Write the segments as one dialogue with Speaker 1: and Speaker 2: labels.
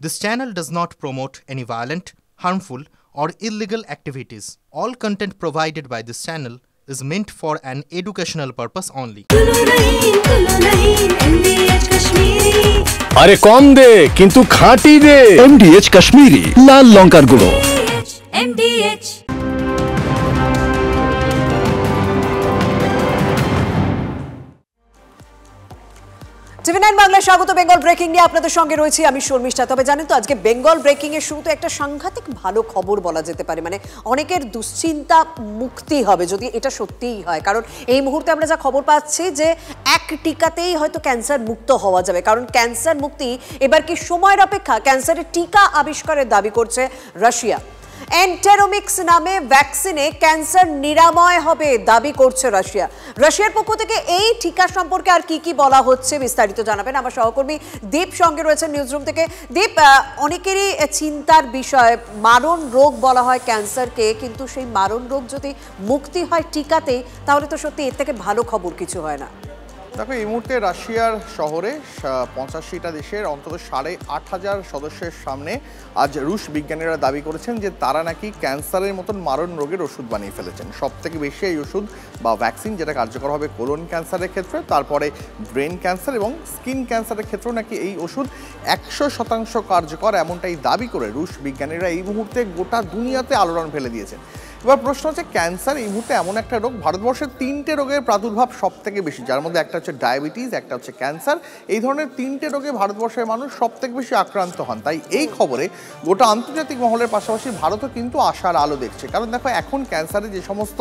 Speaker 1: This channel does not promote any violent, harmful, or illegal activities. All content provided by this channel is meant for an educational purpose only.
Speaker 2: আরে কম দে কিন্তু খাঁটি দে। MDH Kashmiri লাল লঙ্কার গুঁড়ো। MDH
Speaker 3: টিভি9 বাংলায় স্বাগত। Bengal breaking নিয়ে আপনাদের সঙ্গে রয়েছি আমি শর্মিষ্ঠা। তবে জানেন তো আজকে বেঙ্গল ব্রেকিং এর শুরুতে একটা সাংঘাতিক ভালো খবর বলা যেতে পারে, মানে অনেকের দুশ্চিন্তা মুক্তি হবে যদি এটা সত্যিই হয়। কারণ এই মুহূর্তে আমরা যা খবর পাচ্ছি যে এক টিকাতেই হয়তো ক্যান্সার মুক্ত হওয়া যাবে। কারণ ক্যান্সার মুক্তি এবার কি সময়ের অপেক্ষা? ক্যান্সারের টিকা আবিষ্কারের দাবি করছে রাশিয়া। এন্টেরোমিক্স নামে ভ্যাকসিনে ক্যান্সার নিরাময় হবে দাবি করছে রাশিয়া। রাশিয়ার পক্ষ থেকে এই টিকা সম্পর্কে আর কি কি বলা হচ্ছে বিস্তারিত জানাবেন আমার সহকর্মী দীপ সঙ্গে রয়েছেন নিউজরুম থেকে। দীপ, অনেকেরই চিন্তার বিষয়, মারণ রোগ বলা হয় ক্যান্সারকে, কিন্তু সেই মারণ রোগ যদি মুক্তি হয় টিকাতেই, তাহলে তো সত্যি এর থেকে ভালো খবর কিছু হয় না।
Speaker 4: দেখো, এই মুহূর্তে রাশিয়ার শহরে 85টা দেশের অন্তত 8,500 সদস্যের সামনে আজ রুশ বিজ্ঞানীরা দাবি করেছেন যে তারা নাকি ক্যান্সারের মতন মারণ রোগের ওষুধ বানিয়ে ফেলেছেন। সব থেকে বেশি এই ওষুধ বা ভ্যাকসিন যেটা কার্যকর হবে কোলন ক্যান্সারের ক্ষেত্রে, তারপরে ব্রেন ক্যান্সার এবং স্কিন ক্যান্সারের ক্ষেত্রেও নাকি এই ওষুধ 100% কার্যকর, এমনটাই দাবি করে রুশ বিজ্ঞানীরা এই মুহূর্তে গোটা দুনিয়াতে আলোড়ন ফেলে দিয়েছেন। এবার প্রশ্ন হচ্ছে, ক্যান্সার এই মুহূর্তে এমন একটা রোগ, ভারতবর্ষের 3টে রোগের প্রাদুর্ভাব সব থেকে বেশি, যার মধ্যে একটা হচ্ছে ডায়াবেটিস, একটা হচ্ছে ক্যান্সার। এই ধরনের 3টে রোগে ভারতবর্ষের মানুষ সব থেকে বেশি আক্রান্ত হন। তাই এই খবরে গোটা আন্তর্জাতিক মহলের পাশাপাশি ভারতও কিন্তু আশার আলো দেখছে। কারণ দেখো, এখন ক্যান্সারের যে সমস্ত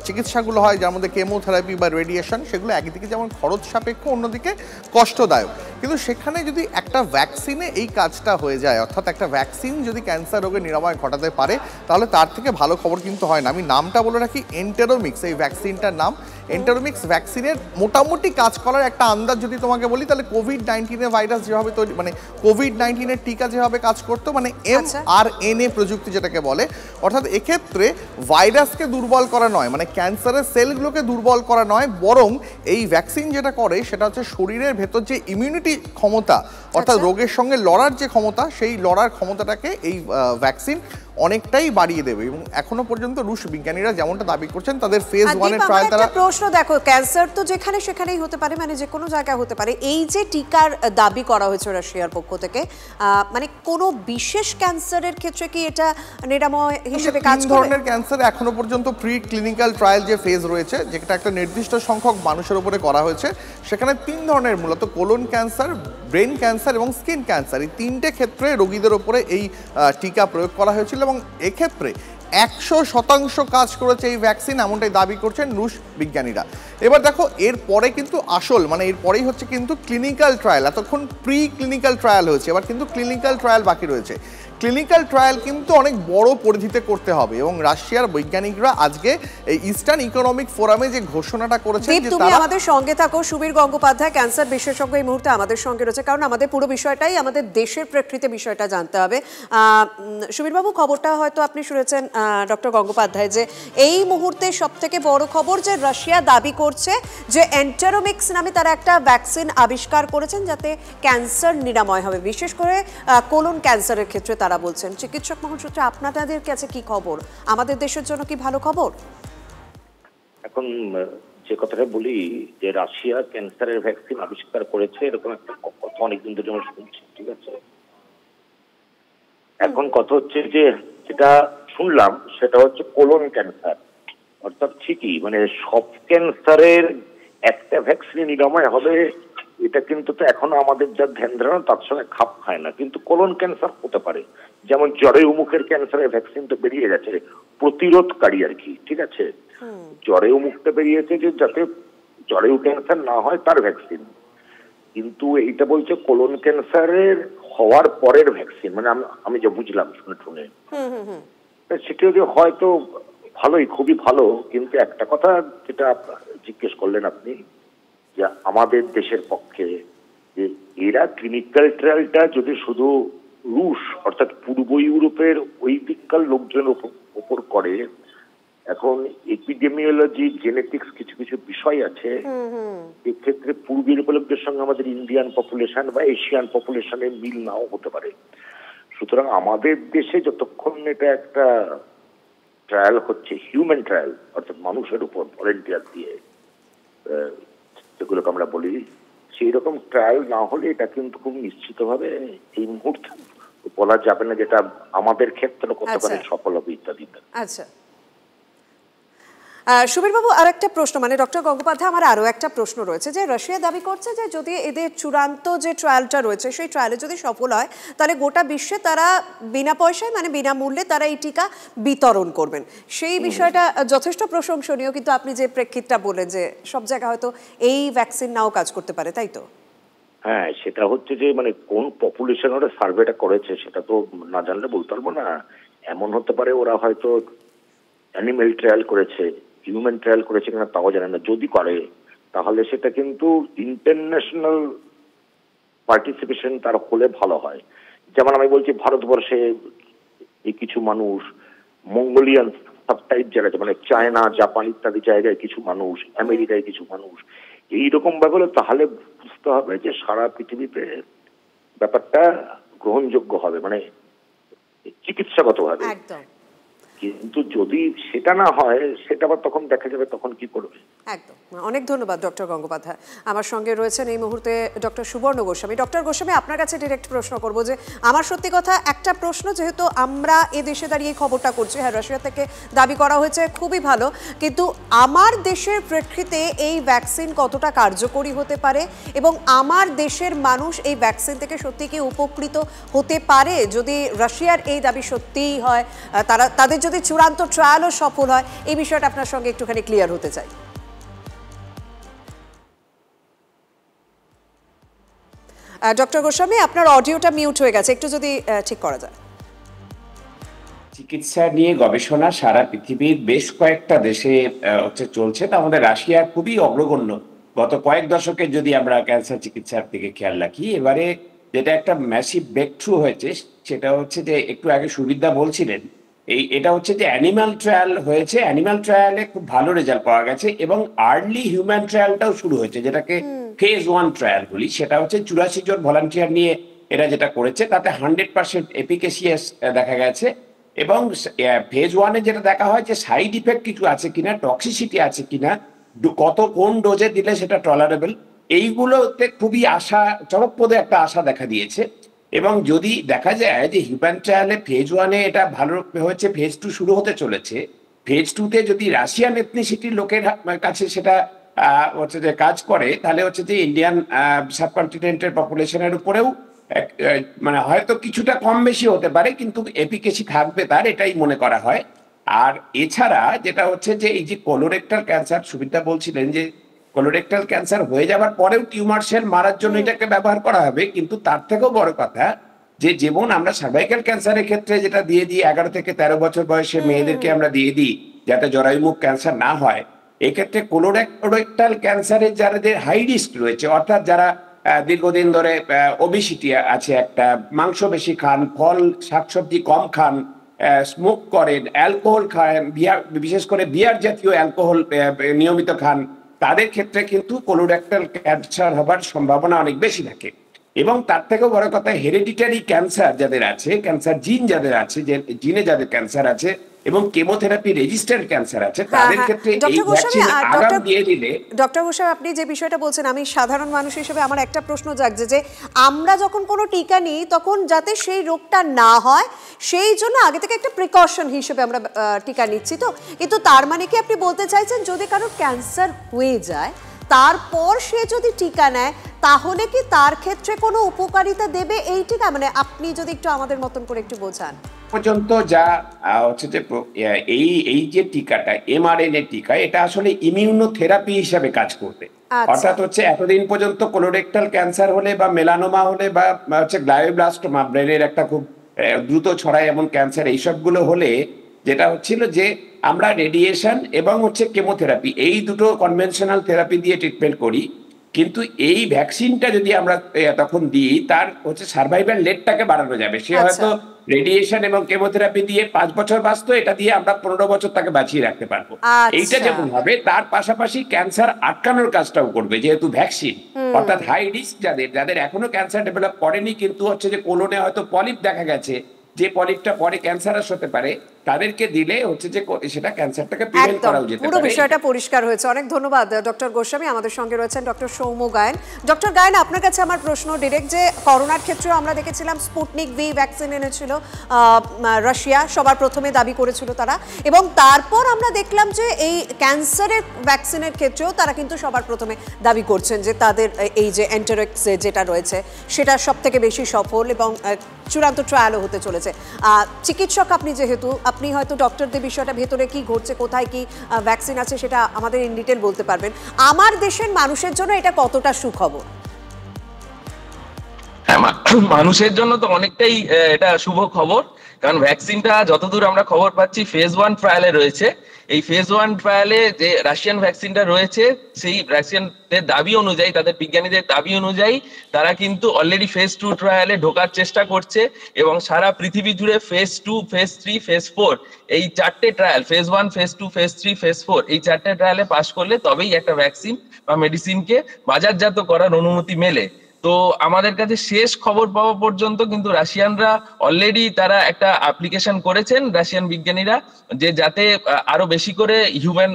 Speaker 4: চিকিৎসাগুলো হয়, যার মধ্যে কেমোথেরাপি বা রেডিয়েশন, সেগুলো একদিকে যেমন খরচ সাপেক্ষ, অন্যদিকে কষ্টদায়ক। কিন্তু সেখানে যদি একটা ভ্যাকসিনে এই কাজটা হয়ে যায়, অর্থাৎ একটা ভ্যাকসিন যদি ক্যান্সার রোগের নিরাময় ঘটাতে পারে, তাহলে তার থেকে ভালো খবর কিন্তু হয় না। আমি নামটা বলে রাখি, এন্টেরোমিক্স এই ভ্যাকসিনটার নাম। এন্টেরোমিক্স ভ্যাকসিনের মোটামুটি কাজ করার একটা আন্দাজ যদি তোমাকে বলি, তাহলে কোভিড-19 ভাইরাস যেভাবে তৈরি, মানে কোভিড-19 টিকা যেভাবে কাজ করতো, মানে mRNA প্রযুক্তি যেটাকে বলে, অর্থাৎ এক্ষেত্রে ভাইরাসকে দুর্বল করা নয়, মানে ক্যান্সারের সেলগুলোকে দুর্বল করা নয়, বরং এই ভ্যাকসিন যেটা করে সেটা হচ্ছে শরীরের ভেতর যে ইমিউনিটি ক্ষমতা, অর্থাৎ রোগের সঙ্গে লড়ার যে ক্ষমতা, সেই লড়ার ক্ষমতাটাকে এই ভ্যাকসিন অনেকটাই বাড়িয়ে দেবে। এবং এখনো পর্যন্ত রুশ বিজ্ঞানীরা যেমনটা দাবি করছেন, তাদের ফেজ 1 এর ট্রায়াল তারা।
Speaker 3: প্রশ্ন দেখো, ক্যান্সার তো যেখানে সেখানেই হতে পারে, মানে যে কোনো জায়গায় হতে পারে। এই যে টিকার দাবি করা হয়েছে রাশিয়ার পক্ষ থেকে, মানে কোনো বিশেষ ক্যান্সারের ক্ষেত্রে কি এটা নিরাময় হিসেবে কাজ করবে?
Speaker 4: ধরনের ক্যান্সার এখনো পর্যন্ত প্রি ক্লিনিক্যাল ট্রায়াল যে ফেজ রয়েছে, যেটা একটা নির্দিষ্ট সংখ্যক মানুষের উপরে করা হয়েছে, সেখানে 3 ধরনের, মূলত কোলন ক্যান্সার, ব্রেন ক্যান্সার এবং স্কিন ক্যান্সার, এই 3টে ক্ষেত্রে রোগীদের উপরে এই টিকা প্রয়োগ করা হয়েছিল এবং এক্ষেত্রে 100% কাজ করেছে এই ভ্যাকসিন, এমনটাই দাবি করছেন রুশ বিজ্ঞানীরা। এবার দেখো, এরপরে কিন্তু আসল, মানে এরপরেই হচ্ছে কিন্তু ক্লিনিক্যাল ট্রায়াল। এতক্ষণ প্রি ক্লিনিক্যাল ট্রায়াল হয়েছে, এবার কিন্তু ক্লিনিক্যাল ট্রায়াল বাকি রয়েছে। ক্লিনিক্যাল ট্রায়াল কিন্তু অনেক বড় পরিধিতে করতে হবে এবং রাশিয়ার বৈজ্ঞানিকরা আজকে এই ইস্টার্ন ইকোনমিক ফোরামে যে ঘোষণাটা করেছেন, যে
Speaker 3: তুমি আমাদের সঙ্গে থাকো। সুবীর গঙ্গোপাধ্যায়, ক্যান্সার বিশেষজ্ঞ, এই মুহূর্তে আমাদের সঙ্গে রয়েছে, কারণ আমাদের পুরো বিষয়টাই আমাদের দেশের প্রেক্ষিতে বিষয়টা জানতে হবে। সুবীরবাবু, খবরটা হয়তো আপনি শুনেছেন ডক্টর গঙ্গোপাধ্যায়, যে এই মুহূর্তে সব থেকে বড় খবর যে রাশিয়া দাবি করছে যে এন্টেরোমিক্স নামে তারা একটা ভ্যাকসিন আবিষ্কার করেছেন যাতে ক্যান্সার নিরাময় হবে, বিশেষ করে কোলন ক্যান্সারের ক্ষেত্রে। তারা বলছেন, চিকিৎসক মহল সূত্রে আপনাদের কাছে কি খবর? আমাদের দেশের জন্য কি ভালো খবর?
Speaker 5: এখন যে কথাটা বলি, যে রাশিয়া ক্যান্সারের ভ্যাকসিন আবিষ্কার করেছে, এরকম একটা কথা অনেকদিন ধরে আমরা শুনছি, ঠিক আছে? এখন কথা হচ্ছে যে যেটা শুনলাম সেটা হচ্ছে কোলন ক্যান্সার, অর্থাৎ ঠিকই, মানে সব ক্যান্সারের একটা ভ্যাকসিন নিরাময় হবে, এটা কিন্তু তো এখনো আমাদের যা ধ্যান ধারণা তার সঙ্গে খাপ খায় না। কিন্তু কোলন ক্যান্সার হতে পারে, যেমন জরায়ু মুখের ক্যান্সারের ভ্যাকসিন তো বেরিয়ে গেছে, প্রতিরোধকারী আর কি, ঠিক আছে? জরায়ু মুখটা বেরিয়েছে যে যাতে জরায়ু ক্যান্সার না হয় তার ভ্যাকসিন, কিন্তু এইটা বলছে কোলন ক্যান্সারের হওয়ার পরের ভ্যাকসিন, মানে আমি যা বুঝলাম শুনে সেটা যদি হয়তো ভালোই, খুবই ভালো। কিন্তু একটা কথা যেটা জিজ্ঞেস করলেন আপনি, যে আমাদের দেশের পক্ষে যে এরা ক্লিনিক্যাল ট্রায়ালটা যদি শুধু রুশ, অর্থাৎ পূর্ব ইউরোপের ওই দিককার লোকজনের উপর করে, এখন এপিডেমিওলজি, জেনেটিক্স কিছু কিছু বিষয় আছে, এক্ষেত্রে পূর্ব ইউরোপের লোকদের সঙ্গে আমাদের ইন্ডিয়ান পপুলেশন বা এশিয়ান পপুলেশনের মিল নাও হতে পারে। সুতরাং আমাদের দেশে যতক্ষণ এটা একটা ট্রায়াল হচ্ছে, হিউম্যান ট্রায়াল, অর্থাৎ মানুষের উপর ভলেন্টিয়ার দিয়ে যেগুলোকে আমরা বলি, সেই রকম ট্রায়াল না হলে এটা কিন্তু খুব নিশ্চিতভাবে এই মুহূর্তে বলা যাবে না যেটা আমাদের ক্ষেত্রে কতখানি সফল হবে ইত্যাদি।
Speaker 3: আচ্ছা সুবীর বাবু, আর একটা প্রশ্ন, মানে ডক্টর গঙ্গোপাধ্যায়, আমার আরো একটা প্রশ্ন রয়েছে যে রাশিয়া দাবি করছে যে যদি এদের চূড়ান্ত যে ট্রায়ালটা রয়েছে সেই ট্রায়ালে যদি সফল হয় তাহলে গোটা বিশ্বে তারা বিনা পয়সায়, মানে বিনামূল্যে তারা এই টিকা বিতরণ করবেন। সেই বিষয়টা যথেষ্ট প্রশংসনীয়, কিন্তু আপনি যে প্রেক্ষিতটা বলেন যে সব জায়গায় হয়তো এই ভ্যাকসিন নাও কাজ করতে পারে, তাই তো?
Speaker 5: হ্যাঁ, সেটা হচ্ছে যে মানে কোন পপুলেশন ওরা সার্ভেটা করেছে সেটা তো না জানলে বলতে পারবো না। এমন হতে পারে ওরা হয়তো অ্যানিমেল ট্রায়াল করেছে, হিউম্যান ট্রায়াল করেছে কিনা তাও জানে না। যদি করে তাহলে সেটা কিন্তু ইন্টারন্যাশনাল পার্টিসিপেশন তার হলে ভালো হয়। যেমন আমি বলছি, ভারতবর্ষে এই কিছু মানুষ, মঙ্গোলিয়ান সাবটাইপ জায়গায়, মানে চায়না, জাপান ইত্যাদি জায়গায় কিছু মানুষ, আমেরিকায় কিছু মানুষ, এইরকম ব্যাপারে তাহলে বুঝতে হবে যে সারা পৃথিবীতে ব্যাপারটা গ্রহণযোগ্য হবে, মানে চিকিৎসাগত ভাবে। কিন্তু যদি সেটা না হয়, সেটা আবার তখন দেখা যাবে তখন কি করবে।
Speaker 3: একদম। অনেক ধন্যবাদ ডক্টর গঙ্গোপাধ্যায়। আমার সঙ্গে রয়েছেন এই মুহূর্তে ডক্টর সুবর্ণ গোস্বামী। ডক্টর গোস্বামী, আপনার কাছে ডিরেক্ট প্রশ্ন করব যে আমার সত্যি কথা একটা প্রশ্ন, যেহেতু আমরা এ দেশে দাঁড়িয়ে খবরটা করছি, হ্যাঁ রাশিয়া থেকে দাবি করা হয়েছে, খুবই ভালো, কিন্তু আমার দেশের প্রেক্ষিতে এই ভ্যাকসিন কতটা কার্যকরী হতে পারে এবং আমার দেশের মানুষ এই ভ্যাকসিন থেকে সত্যি কি উপকৃত হতে পারে যদি রাশিয়ার এই দাবি সত্যিই হয়, তাদের যদি চূড়ান্ত ট্রায়ালও সফল হয়, এই বিষয়টা আপনার সঙ্গে একটুখানি ক্লিয়ার হতে চাই। ডক্টর গোস্বামী, আপনার অডিওটা মিউট হয়ে গেছে, একটু যদি ঠিক করা যায়।
Speaker 6: চিকিৎসা নিয়ে গবেষণা সারা পৃথিবীর বেশ কয়েকটা দেশে চলছে। তা আমাদের রাশিয়া খুবই অগ্রগণ্য গত কয়েক দশকে যদি আমরা ক্যান্সার চিকিৎসার দিকে খেয়াল রাখি। এবারে যেটা একটা ম্যাসিভ ব্রেক থ্রু হয়েছে সেটা হচ্ছে যে, একটু আগে সুবিধা বলছিলেন, এটা হচ্ছে যে অ্যানিমাল ট্রায়াল হয়েছে, অ্যানিমাল ট্রায়ালে খুব ভালো রেজাল্ট পাওয়া গেছে এবং আর্লি হিউম্যান ট্রায়ালটাও শুরু হয়েছে, যেটাকে ফেজ 1 ট্রায়াল বলি। সেটা হচ্ছে 84 জন ভলান্টিয়ার নিয়ে এরা যেটা করেছে, তাতে 100% এফিকেসিয়াস দেখা গেছে। এবং ফেজ 1-এ যেটা দেখা হয় যে সাইড ইফেক্ট কিছু আছে কিনা, টক্সিসিটি আছে কিনা, কোন ডোজে দিলে সেটা টলারেবল, এইগুলোতে খুবই চমকপ্রদ একটা আশা দেখা দিয়েছে। এবং যদি দেখা যায় যে হিউম্যান ট্রায়ালে ফেজ 1-এ এটা ভালো হয়েছে, ফেজ 2 শুরু হতে চলেছে, ফেজ 2-তে যদি রাশিয়ান এথনিসিটির লোকের কাছে সেটা হচ্ছে যে কাজ করে, তাহলে হচ্ছে যে ইন্ডিয়ান সাবকন্টিনেন্টের পপুলেশনের উপরেও মানে হয়তো কিছুটা কম বেশি হতে পারে, কিন্তু এফিকেসি থাকবে তার, এটাই মনে করা হয়। আর এছাড়া যেটা হচ্ছে যে এই যে কোলোরেক্টাল ক্যান্সার, সুবিধা বলছিলেন যে কোলোরেক্টাল ক্যান্সার হয়ে যাওয়ার পরেও টিউমার সেল মারার জন্য এটাকে ব্যবহার করা হবে, কিন্তু তার থেকেও বড় কথা যে যেমন আমরা সার্ভাইকাল ক্যান্সারের ক্ষেত্রে যেটা দিয়ে দিই 11 থেকে 13 বছর বয়সে মেয়েদেরকে আমরা দিয়ে দিই যাতে জরায়ুমুখ ক্যান্সার না হয়, এক্ষেত্রে কোলোরেক্টাল ক্যান্সারের যাদের হাই রিস্ক রয়েছে, অর্থাৎ যারা দীর্ঘদিন ধরে ওবেসিটি আছে, একটা মাংস বেশি খান, ফল শাকসবজি কম খান, স্মোক করেন, অ্যালকোহল খান, বিশেষ করে বিয়ার জাতীয় অ্যালকোহল নিয়মিত খান, তাদের ক্ষেত্রে কিন্তু কোলোরেক্টাল ক্যান্সার হবার সম্ভাবনা অনেক বেশি থাকে। এবং তার থেকেও বড় কথা, হেরিডিটারি ক্যান্সার যাদের আছে, ক্যান্সার জিন যাদের আছে, যে জিনে যাদের ক্যান্সার আছে এবং কেমোথেরাপি রেজিস্ট্যান্ট ক্যান্সার আছে, তাদের ক্ষেত্রে এই ভ্যাকসিন আগাম দিয়ে দিলে।
Speaker 3: ডক্টর গোস্বামী, আপনি যে বিষয়টা বলছেন, আমি সাধারণ মানুষ হিসেবে আমার একটা প্রশ্ন জাগছে যে আমরা যখন কোনো টিকা নিই তখন যাতে সেই রোগটা না হয় সেই জন্য আগে থেকে একটা প্রিকশন হিসেবে আমরা টিকা নিচ্ছি, তো কিন্তু তার মানে কি আপনি বলতে চাইছেন যদি কারোর ক্যান্সার হয়ে যায় তারপর সে যদি টিকা নেয় তাহলে কি তার ক্ষেত্রে কোনো উপকারিতা দেবে এই টিকা? মানে আপনি যদি একটু আমাদের মতন করে একটু বোঝান।
Speaker 6: পর্যন্ত যা হচ্ছে যে এই যে টিকাটা এমআরএনএ টিকা, এটা আসলে ইমিউনোথেরাপি হিসাবে কাজ করবে। অর্থাৎ হচ্ছে এতদিন পর্যন্ত কোলোরেক্টাল ক্যান্সার হলে বা মেলানোমা হলে বা হচ্ছে গ্লায়োব্লাস্টোমা, ব্রেনের একটা খুব দ্রুত ছড়ায় এমন ক্যান্সার, এইসবগুলো হলে যেটা হচ্ছিল যে আমরা রেডিয়েশন এবং হচ্ছে কেমোথেরাপি, এই দুটো কনভেনশনাল থেরাপি দিয়ে ট্রিটমেন্ট করি। কিন্তু এই ভ্যাকসিনটা যদি আমরা তখন দিই, তার হচ্ছে সার্ভাইভাল রেটটাকে বাড়ানো যাবে। সে হয়তো রেডিয়েশন এবং কেমোথেরাপি দিয়ে 5 বছর বাঁচতো, এটা দিয়ে আমরা 15 বছর তাকে বাঁচিয়ে রাখতে পারবো। এইটা যেমন হবে, তার পাশাপাশি ক্যান্সার আটকানোর কাজটাও করবে, যেহেতু ভ্যাকসিন। অর্থাৎ হাই রিস্ক যাদের এখনো ক্যান্সার ডেভেলপ করেনি, কিন্তু হচ্ছে যে কোলনে হয়তো পলিপ দেখা গেছে, যে পলিপটা পরে ক্যান্সারাস হতে পারে, তাদেরকে দিলে হচ্ছে যে সেটা ক্যান্সারটাকে প্রিভেন্ট করা যেতে পারে।
Speaker 3: পুরো বিষয়টা পরিষ্কার হয়েছে। অনেক ধন্যবাদ ডক্টর গোস্বামী। আমাদের সঙ্গে রয়েছেন ডক্টর সৌম্য গায়েন। ডক্টর গায়েন, আপনার কাছে আমার প্রশ্ন ডিরেক্ট, যে করোনার ক্ষেত্রেও আমরা দেখেছিলাম স্পুটনিক ভি ভ্যাকসিন এনেছিল রাশিয়া, সবার প্রথমে দাবি করেছিল তারা, এবং তারপর আমরা দেখলাম যে এই ক্যান্সারের ভ্যাকসিনের ক্ষেত্রেও তারা কিন্তু সবার প্রথমে দাবি করছেন যে তাদের এই যে এন্টারেক্স যেটা রয়েছে সেটা সব থেকে বেশি সফল এবং চূড়ান্ত ট্রায়ালও হতে চলেছে। চিকিৎসক আপনি, যেহেতু আপনি হয়তো ডক্টরদের বিষয়টা ভেতরে কি ঘটছে, কোথায় কি ভ্যাকসিন আছে সেটা আমাদের ইন ডিটেল বলতে পারবেন। আমার দেশের মানুষের জন্য এটা কতটা সুখবর?
Speaker 7: মানুষের জন্য তো অনেকটাই এটা শুভ খবর, কারণ ভ্যাকসিনটা যতদূর আমরা খবর পাচ্ছি ফেজ 1 ট্রায়ালে রয়েছে। এই ফেজ 1 ট্রায়ালে যে রাশিয়ান ভ্যাকসিনটা রয়েছে, সেই রাশিয়ানদের দাবি অনুযায়ী, তাদের বিজ্ঞানীদের দাবি অনুযায়ী তারা কিন্তু অলরেডি ফেজ 2 ট্রায়ালে ঢোকার চেষ্টা করছে, এবং সারা পৃথিবী জুড়ে ফেজ 2, ফেজ 3, ফেজ 4 এই 4টে trial, phase 1, phase 2, phase 3, phase 4 এই 4টে ট্রায়ালে পাস করলে তবেই একটা ভ্যাকসিন বা মেডিসিনকে বাজারজাত করার অনুমতি মেলে। তো আমাদের কাছে শেষ খবর পাওয়া পর্যন্ত কিন্তু রাশিয়ানরা অলরেডি তারা একটা অ্যাপ্লিকেশন করেছেন, রাশিয়ান বিজ্ঞানীরা, যে যাতে আরো বেশি করে হিউম্যান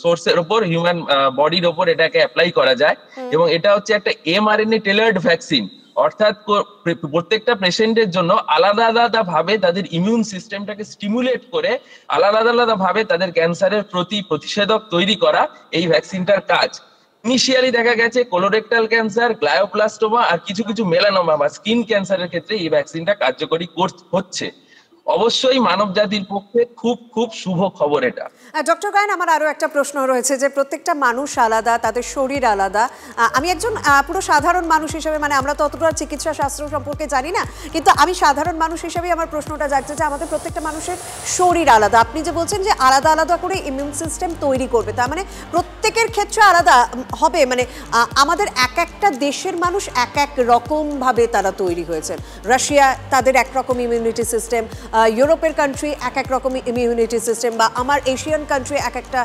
Speaker 7: সোর্সের ওপর, হিউম্যান বডির ওপর এটাকে অ্যাপ্লাই করা যায়। এবং এটা হচ্ছে একটা mRNA টেলার্ড ভ্যাকসিন, অর্থাৎ প্রত্যেকটা পেশেন্টের জন্য আলাদা আলাদা ভাবে তাদের ইমিউন সিস্টেমটাকে স্টিমুলেট করে আলাদা আলাদা ভাবে তাদের ক্যান্সারের প্রতি প্রতিষেধক তৈরি করা এই ভ্যাকসিনটার কাজ। ইনিশিয়ালি দেখা গেছে কোলোরেক্টাল ক্যান্সার, গ্লায়োপ্লাস্টোমা আর কিছু কিছু মেলানোমা বা স্কিন ক্যান্সারের ক্ষেত্রে এই ভ্যাকসিনটা কার্যকরী হচ্ছে। অবশ্যই মানব জাতির পক্ষে খুব খুব শুভ খবর এটা।
Speaker 3: ডক্টর গায়েন, আমার আরো একটা প্রশ্ন রয়েছে যে প্রত্যেকটা মানুষ আলাদা, তাদের শরীর আলাদা। আমি একজন পুরো সাধারণ মানুষ হিসেবে, মানে আমরা তো অতটা চিকিৎসা শাস্ত্র সম্পর্কে জানি না, কিন্তু আমি সাধারণ মানুষ হিসেবে আমার প্রশ্নটা জাগছে যে আমাদের প্রত্যেকটা মানুষের শরীর আলাদা। আপনি যে বলছেন যে আলাদা আলাদা করে ইমিউন সিস্টেম তৈরি করবে, তার মানে প্রত্যেকের ক্ষেত্রে আলাদা হবে, মানে আমাদের এক একটা দেশের মানুষ এক এক রকম ভাবে তারা তৈরি হয়েছেন। রাশিয়া তাদের একরকম ইমিউনিটি সিস্টেম, ইউরোপের কান্ট্রি এক এক রকম ইমিউনিটি সিস্টেম, বা আমার এশিয়ান কান্ট্রি এক একটা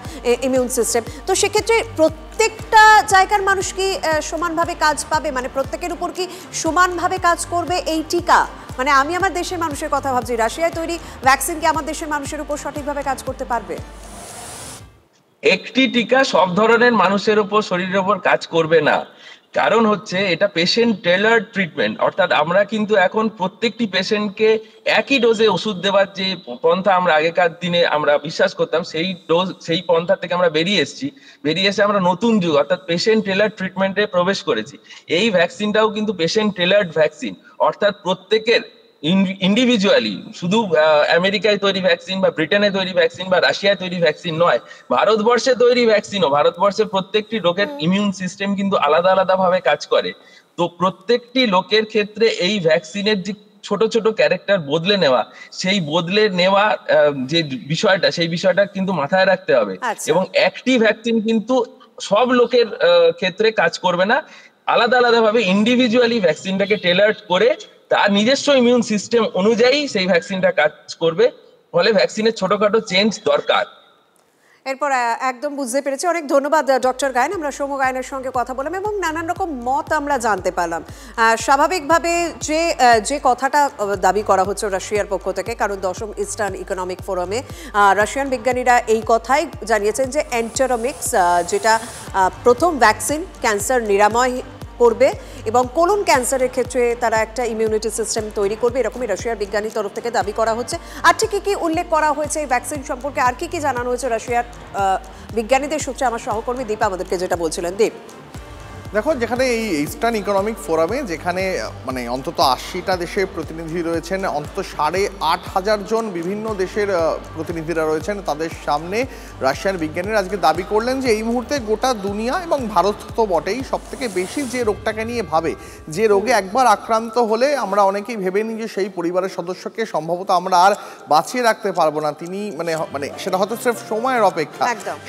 Speaker 3: ইমিউন সিস্টেম। তো সেক্ষেত্রে প্রত্যেকটা জায়গার মানুষ কি সমানভাবে কাজ পাবে, মানে প্রত্যেকের উপর কি সমানভাবে কাজ করবে এই টিকা? মানে আমি আমার দেশের মানুষের কথা ভাবছি, রাশিয়ায় তৈরি ভ্যাকসিন কি আমার দেশের মানুষের উপর সঠিকভাবে কাজ করতে পারবে?
Speaker 7: একটি টিকা সব ধরনের মানুষের উপর, শরীরের উপর কাজ করবে না, কারণ হচ্ছে এটা পেশেন্ট টেলার্ড ট্রিটমেন্ট। অর্থাৎ আমরা কিন্তু এখন প্রত্যেকটি পেশেন্টকে একই ডোজে ওষুধ দেওয়ার যে পন্থা আমরা আগেকার দিনে আমরা বিশ্বাস করতাম, সেই পন্থা থেকে আমরা বেরিয়ে এসে আমরা নতুন যুগ অর্থাৎ পেশেন্ট টেলার্ড ট্রিটমেন্টে প্রবেশ করেছি। এই ভ্যাকসিনটাও কিন্তু পেশেন্ট টেলার্ড ভ্যাকসিন, অর্থাৎ প্রত্যেকের ইন্ডিভিজুয়ালি, শুধু আমেরিকায় তৈরি ভ্যাকসিন বা ব্রিটেনে তৈরি ভ্যাকসিন বা রাশিয়ায় তৈরি ভ্যাকসিন নয়, ভারতবর্ষে তৈরি ভ্যাকসিনও, ভারতবর্ষের প্রত্যেকটি লোকের ইমিউন সিস্টেম কিন্তু আলাদা আলাদা ভাবে কাজ করে। তো প্রত্যেকটি লোকের ক্ষেত্রে এই ভ্যাকসিনের যে ছোট ছোট ক্যারেক্টার বদলে নেওয়া, সেই বদলে নেওয়া যে বিষয়টা, সেই বিষয়টা কিন্তু মাথায় রাখতে হবে। এবং একটি ভ্যাকসিন কিন্তু সব লোকের ক্ষেত্রে কাজ করবে না, আলাদা আলাদা ভাবে ইন্ডিভিজুয়ালি ভ্যাকসিনটাকে টেলার্ড করে তার নিজস্ব ইমিউন সিস্টেম অনুযায়ী সেই ভ্যাকসিনটা কাজ করবে। ফলে ভ্যাকসিনের ছোটখাটো চেঞ্জ দরকার।
Speaker 3: এরপর একদম বুঝতে পেরেছি। অনেক ধন্যবাদ ডক্টর গায়েন। আমরা সৌম্য গায়েনের সঙ্গে কথা বললাম এবং নানান রকম মত আমরা জানতে পারলাম। স্বাভাবিকভাবে যে কথাটা দাবি করা হচ্ছে রাশিয়ার পক্ষ থেকে, কারণ 10ম ইস্টার্ন ইকোনমিক ফোরামে রাশিয়ান বিজ্ঞানীরা এই কথাই জানিয়েছেন যে এন্টারোমিক্স, যেটা প্রথম ভ্যাকসিন ক্যান্সার নিরাময় করবে এবং কোলন ক্যান্সারের ক্ষেত্রে তারা একটা ইমিউনিটি সিস্টেম তৈরি করবে, এরকমই রাশিয়ার বিজ্ঞানীর তরফ থেকে দাবি করা হচ্ছে। আর ঠিক কি উল্লেখ করা হয়েছে এই ভ্যাকসিন সম্পর্কে, আর কি জানানো হয়েছে রাশিয়ার বিজ্ঞানীদের সূত্রে, আমার সহকর্মী দীপ আমাদেরকে যেটা বলছিলেন। দীপ,
Speaker 4: দেখো, যেখানে এই ইস্টার্ন ইকোনমিক ফোরামে, যেখানে মানে অন্তত 80টা দেশের প্রতিনিধি রয়েছেন, অন্তত 8,500 জন বিভিন্ন দেশের প্রতিনিধিরা রয়েছেন, তাদের সামনে রাশিয়ান বিজ্ঞানীরা আজকে দাবি করলেন যে এই মুহূর্তে গোটা দুনিয়া এবং ভারত তো বটেই সব থেকে বেশি যে রোগটাকে নিয়ে ভাবে, যে রোগে একবার আক্রান্ত হলে আমরা অনেকেই ভেবে নিই যে সেই পরিবারের সদস্যকে সম্ভবত আমরা আর বাঁচিয়ে রাখতে পারবো না, তিনি মানে সেটা হয়তো স্রেফ সময়ের অপেক্ষা।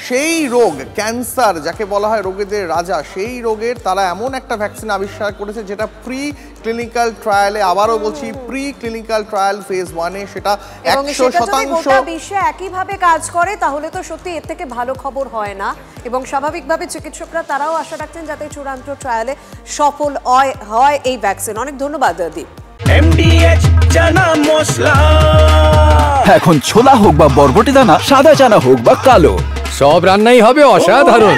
Speaker 4: সেই রোগ ক্যান্সার, যাকে বলা হয় রোগেদের রাজা, সেই রোগের রোগের তারা এমন একটা ভ্যাকসিন আবিষ্কার করেছে যেটা প্রি ক্লিনিক্যাল ট্রায়ালে, আবারও বলছি প্রি ক্লিনিক্যাল ট্রায়াল ফেজ 1-এ সেটা 100%
Speaker 3: গোটা বিশ্বে একইভাবে কাজ করে তাহলে তো সত্যি এর থেকে ভালো খবর হয় না। এবং স্বাভাবিকভাবে চিকিৎসকরা তারাও আশা রাখছেন যাতে চূড়ান্ত ট্রায়ালে সফল হয় এই ভ্যাকসিন। অনেক ধন্যবাদ দীপ।
Speaker 2: MDH চানা মশলা, এখন ছোলা হোক বা বরবটি দানা, সাদা চানা হোক বা কালো, সব রান্নাই হবে অসাধারণ।